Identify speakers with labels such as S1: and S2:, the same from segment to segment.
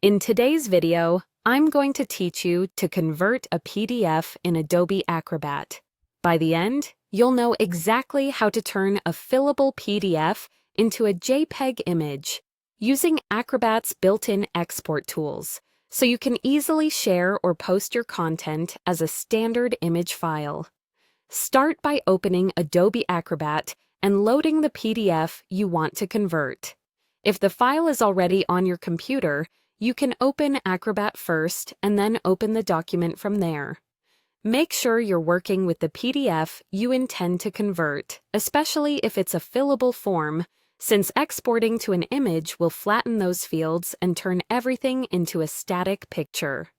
S1: In today's video, I'm going to teach you to convert a PDF in Adobe Acrobat. By the end, you'll know exactly how to turn a fillable PDF into a JPEG image using Acrobat's built-in export tools, so you can easily share or post your content as a standard image file. Start by opening Adobe Acrobat and loading the PDF you want to convert. If the file is already on your computer, you can open Acrobat first and then open the document from there. Make sure you're working with the PDF you intend to convert, especially if it's a fillable form, since exporting to an image will flatten those fields and turn everything into a static picture.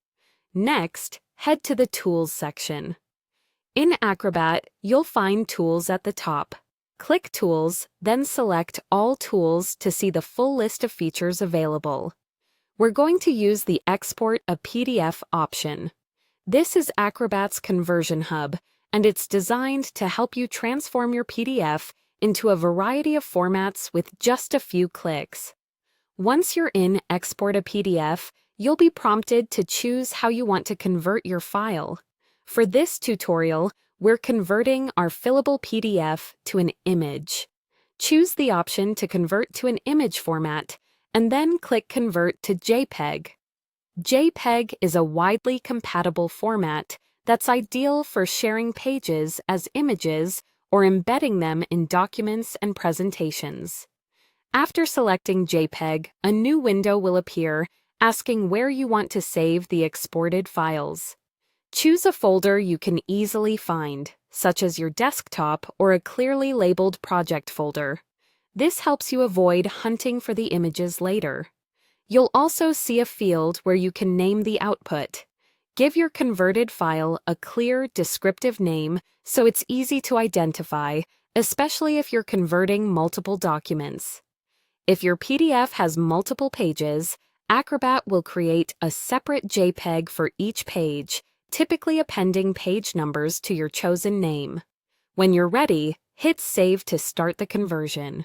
S1: Next, head to the Tools section. In Acrobat, you'll find Tools at the top. Click Tools, then select All Tools to see the full list of features available. We're going to use the Export a PDF option. This is Acrobat's conversion hub, and it's designed to help you transform your PDF into a variety of formats with just a few clicks. Once you're in Export a PDF, you'll be prompted to choose how you want to convert your file. For this tutorial, we're converting our fillable PDF to an image. Choose the option to convert to an image format, and then click Convert to JPEG. JPEG is a widely compatible format that's ideal for sharing pages as images or embedding them in documents and presentations. After selecting JPEG, a new window will appear asking where you want to save the exported files. Choose a folder you can easily find, such as your desktop or a clearly labeled project folder. This helps you avoid hunting for the images later. You'll also see a field where you can name the output. Give your converted file a clear, descriptive name so it's easy to identify, especially if you're converting multiple documents. If your PDF has multiple pages, Acrobat will create a separate JPEG for each page, typically appending page numbers to your chosen name. When you're ready, hit Save to start the conversion.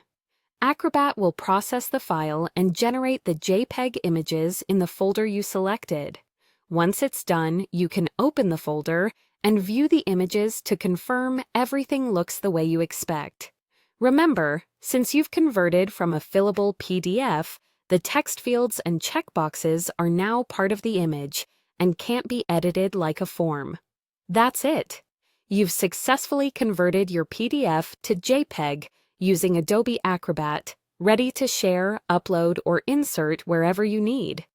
S1: Acrobat will process the file and generate the JPEG images in the folder you selected. Once it's done, you can open the folder and view the images to confirm everything looks the way you expect. Remember, since you've converted from a fillable PDF, the text fields and checkboxes are now part of the image and can't be edited like a form. That's it. You've successfully converted your PDF to JPEG using Adobe Acrobat, ready to share, upload, or insert wherever you need.